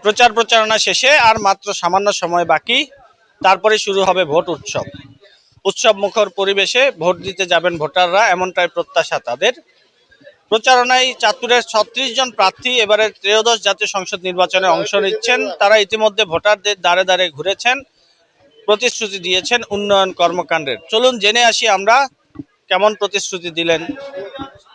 প্রচার প্রচারণা শেষে আর মাত্র সামান্য সময় বাকি, তারপরে শুরু হবে ভোট উৎসব। উৎসব মুখর পরিবেশে ভোট দিতে যাবেন ভোটাররা, এমনটাই প্রত্যাশা তাদের। প্রচারণায় চাঁদপুরের ৩৬ জন প্রার্থী এবারের ত্রয়োদশ জাতীয় সংসদ নির্বাচনে অংশ নিচ্ছেন। তারা ইতিমধ্যে ভোটারদের দ্বারে দ্বারে ঘুরেছেন, প্রতিশ্রুতি দিয়েছেন উন্নয়ন কর্মকাণ্ডের। চলুন জেনে আসি আমরা কেমন প্রতিশ্রুতি দিলেন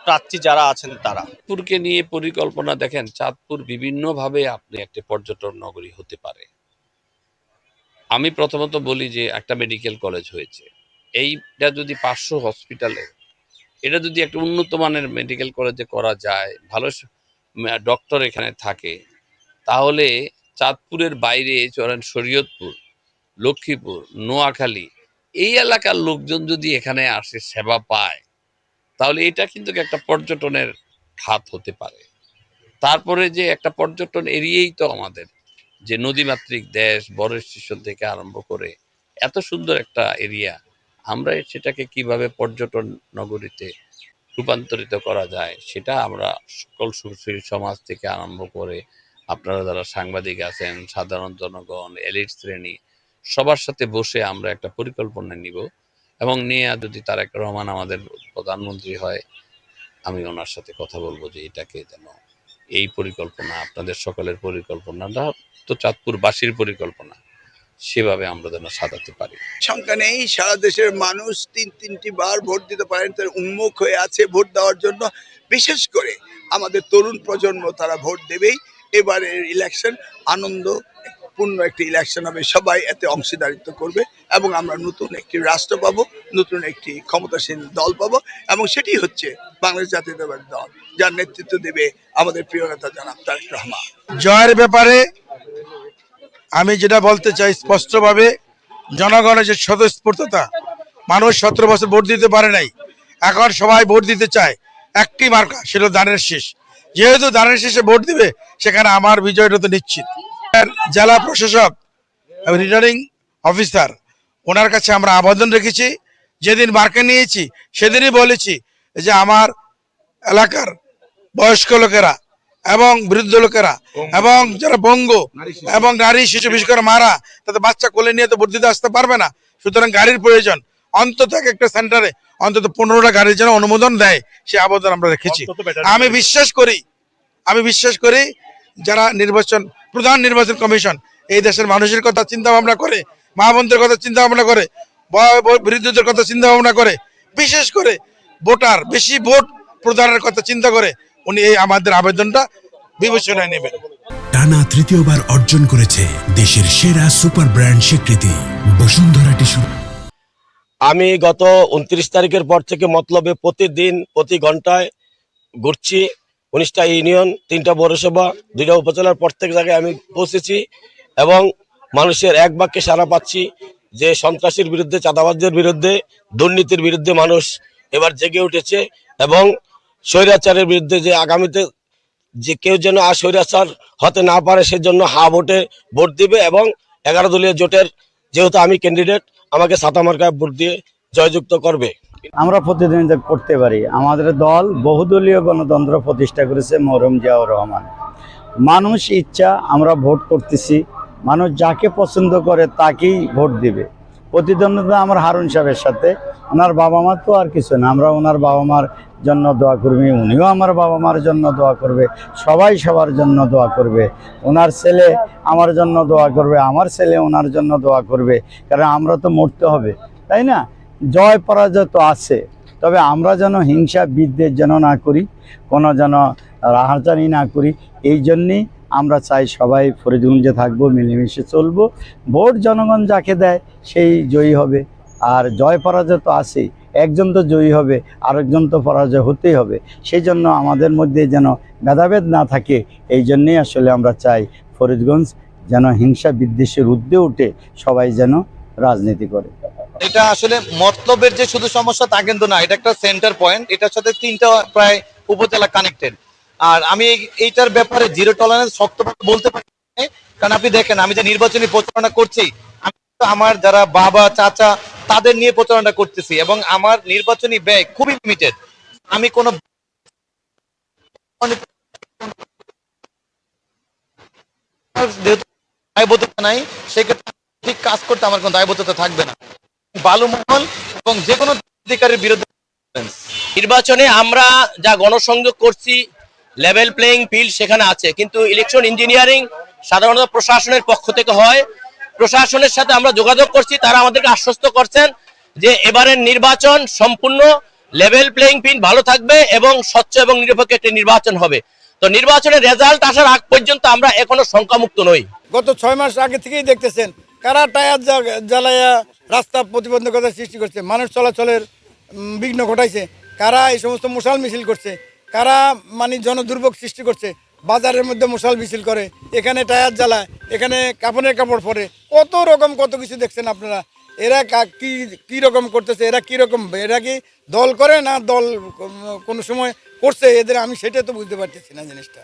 প্রার্থী যারা আছেন তারা। চাঁদপুরকে নিয়ে পরিকল্পনা দেখেন, চাঁদপুর বিভিন্নভাবে আপনি একটি পর্যটন নগরী হতে পারে। আমি প্রথমত বলি যে একটা মেডিকেল কলেজ হয়েছে, এইটা যদি 500 হসপিটালে, এটা যদি একটা উন্নত মানের মেডিকেল কলেজে করা যায়, ভালো ডক্টর এখানে থাকে, তাহলে চাঁদপুরের বাইরে চলেন শরীয়তপুর, লক্ষ্মীপুর, নোয়াখালী, এই এলাকার লোকজন যদি এখানে আসে সেবা পায়, তাহলে এটা কিন্তু একটা পর্যটনের খাত হতে পারে। তারপরে যে একটা পর্যটন এরিয়াই তো আমাদের, যে নদীমাতৃক দেশ, বড় স্টেশন থেকে আরম্ভ করে এত সুন্দর একটা এরিয়া, আমরা সেটাকে কিভাবে পর্যটন নগরীতে রূপান্তরিত করা যায়, সেটা আমরা সকল সুশীল সমাজ থেকে আরম্ভ করে আপনারা যারা সাংবাদিক আছেন, সাধারণ জনগণ, এলিট শ্রেণী, সবার সাথে বসে আমরা একটা পরিকল্পনা নিব এবং নিয়ে যদি তারেক রহমান আমাদের প্রধানমন্ত্রী হয়, আমি ওনার সাথে কথা বলবো যে এটাকে যেন এই পরিকল্পনা, আপনাদের সকলের পরিকল্পনাটা তো চাঁদপুরবাসীর পরিকল্পনা, সেভাবে আমরা যেন সাজাতে পারি। সংখ্যা নেই, সারা দেশের মানুষ তিনটি বার ভোট দিতে পারেন, তার উন্মুখ হয়ে আছে ভোট দেওয়ার জন্য। বিশেষ করে আমাদের তরুণ প্রজন্ম, তারা ভোট দেবেই। এবারের ইলেকশন আনন্দপূর্ণ একটি ইলেকশন হবে, সবাই এতে অংশীদারিত্ব করবে এবং আমরা নতুন একটি রাষ্ট্র পাবো, নতুন একটি ক্ষমতাসীন দল পাবো, এবং সেটি হচ্ছে বাংলাদেশ জাতীয়তাবাদী দল, যার নেতৃত্ব দেবে আমাদের প্রিয় নেতা জনাব তারেক রহমান। জয়ের ব্যাপারে আমি যেটা বলতে চাই স্পষ্টভাবে, জনগণের যে স্বতঃস্ফূর্ততা, মানুষ 17 বছর ভোট দিতে পারে নাই, এখন সবাই ভোট দিতে চায়। একটি মার্কা, সেটা ধানের শীষ। যেহেতু ধানের শীষে ভোট দিবে, সেখানে আমার বিজয়টা তো নিশ্চিত। জেলা প্রশাসক রিটার্নিং অফিসার, ওনার কাছে আমরা আবেদন রেখেছি। যেদিন মার্কা নিয়েছি সেদিনই বলেছি যে আমার এলাকার বয়স্ক লোকেরা এবং বৃদ্ধ লোকেরা এবং যারা বঙ্গ এবং নারী শিশু, বিশেষ করে মারা, তাদের বাচ্চা কোলে নিয়ে তো ভোট দিতে আসতে পারবে না, সুতরাং গাড়ির প্রয়োজন। অন্তত একটা সেন্টারে অন্তত 15টা গাড়ির জন্য অনুমোদন দেয়, সে আবেদন আমরা রেখেছি। আমি বিশ্বাস করি যারা প্রধান নির্বাচন কমিশন এই দেশের মানুষের কথা চিন্তা ভাবনা করে, মা বোনদের কথা চিন্তা ভাবনা করে, বৃদ্ধদের কথা চিন্তা ভাবনা করে, বিশেষ করে বেশি ভোট প্রদানের কথা চিন্তা করে উনি এই আমাদের আবেদনটা বিবেচনায় নেবেন। টানা তৃতীয়বার অর্জন করেছে দেশের সেরা সুপার ব্র্যান্ড স্বীকৃতি বসুন্ধরা টিস্যু। আমি গত 29 তারিখের পর থেকে মতলবে প্রতিদিন প্রতি ঘন্টায় ঘুরছি। 19টা ইউনিয়ন, 3টা পৌরসভা, 2টা উপজেলার প্রত্যেক জায়গায় আমি পৌঁছেছি এবং মানুষের এক বাক্যে সাড়া পাচ্ছি যে সন্ত্রাসীর বিরুদ্ধে, চাঁদাবাজদের বিরুদ্ধে, দুর্নীতির বিরুদ্ধে মানুষ এবার জেগে উঠেছে এবং স্বৈরাচারের বিরুদ্ধে যে আগামীতে যে কেউ যেন আর স্বৈরাচার হতে না পারে সেজন্য ভোটে ভোট দিবে এবং 11 দলীয় জোটের যেহেতু আমি ক্যান্ডিডেট, আমাকে ছাতা মার্কায় ভোট দিয়ে জয়যুক্ত করবে। আমরা প্রতিদ্বন্দ্বিতা করতে পারি। আমাদের দল বহুদলীয় গণতন্ত্র প্রতিষ্ঠা করেছে মরহুম জিয়াউর রহমান। মানুষ ইচ্ছা আমরা ভোট করতেছি, মানুষ যাকে পছন্দ করে তাকেই ভোট দিবে। প্রতিদ্বন্দ্বিতা আমার হারুন সাহেবের সাথে, ওনার বাবা মার তো আর কিছু না, আমরা ওনার বাবা মার জন্য দোয়া করবি, উনিও আমার বাবা মার জন্য দোয়া করবে, সবাই সবার জন্য দোয়া করবে। ওনার ছেলে আমার জন্য দোয়া করবে, আমার ছেলে ওনার জন্য দোয়া করবে, কারণ আমরা তো মরতে হবে, তাই না? জয় পরাজয় তো আছে, তবে আমরা যেন হিংসা বিদ্বেষ যেন না করি, কোনো যেন রাহাজানি না করি। এই জন্যেই আমরা চাই সবাই ফরিদগঞ্জে থাকবো, মিলেমিশে চলবো। ভোট জনগণ যাকে দেয় সেই জয়ী হবে, আর জয় পরাজয় তো আছেই। একজন তো জয়ী হবে, আরেকজন তো পরাজয় হতেই হবে। সেই জন্য আমাদের মধ্যে যেন ভেদাভেদ না থাকে, এই জন্যেই আসলে আমরা চাই ফরিদগঞ্জ যেন হিংসা বিদ্বেষের ঊর্ধ্বে উঠে সবাই যেন রাজনীতি করে। এটা আসলে মতলবের যে শুধু সমস্যা তা কিন্তু না, এটা একটা সেন্টার পয়েন্ট, এটার সাথে 3টা প্রায় উপজেলা কানেক্টেড। আর আমি এইটার ব্যাপারে জিরো টলারেন্স শক্তভাবে বলতে পারি, কারণ আপনি দেখেন আমি যে নির্বাচনী প্রচারণা করছি, আমি আমার যারা বাবা চাচা তাদের নিয়ে প্রচারণা করতেছি এবং আমার নির্বাচনী ব্যয় খুবই লিমিটেড। আমি কোনো আমার যেহেতু দায়বদ্ধতা নাই, সেক্ষেত্রে ঠিক কাজ করতে আমার কোনো দায়বদ্ধতা থাকবে না। বালু মহল এবং যে কোনো অধিকারের বিরুদ্ধে নির্বাচনে আমরা যা গণসংযোগ করছি, লেভেল প্লেইং ফিল্ড সেখানে আছে, কিন্তু ইলেকশন ইঞ্জিনিয়ারিং সাধারণত প্রশাসনের পক্ষ থেকে হয়। প্রশাসনের সাথে আমরা যোগাযোগ করছি, তারা আমাদেরকে আশ্বস্ত করছেন যে এবারের নির্বাচন সম্পূর্ণ লেভেল প্লেইং ফিল্ড ভালো থাকবে এবং স্বচ্ছ এবং নিরপেক্ষ একটি নির্বাচন হবে। তো নির্বাচনের রেজাল্ট আসার আগ পর্যন্ত আমরা এখনো শঙ্কামুক্ত নই। গত 6 মাস আগে থেকেই দেখতেছেন কারা টায়ার জ্বালাইয়া রাস্তা প্রতিবন্ধকতা সৃষ্টি করছে, মানুষ চলাচলের বিঘ্ন ঘটাইছে, কারা এই সমস্ত মশাল মিছিল করছে, কারা মানে জনদুর্ভোগ সৃষ্টি করছে, বাজারের মধ্যে মশাল মিছিল করে, এখানে টায়ার জ্বালায়, এখানে কাপড়ের কাপড় পরে, কত রকম কত কিছু দেখছেন আপনারা। এরা কি রকম করতেছে, এরা কি রকম, এরা কি দল করে না দল কোনো সময় করছে এদের, আমি সেটা তো বুঝতে পারতেছি না জিনিসটা।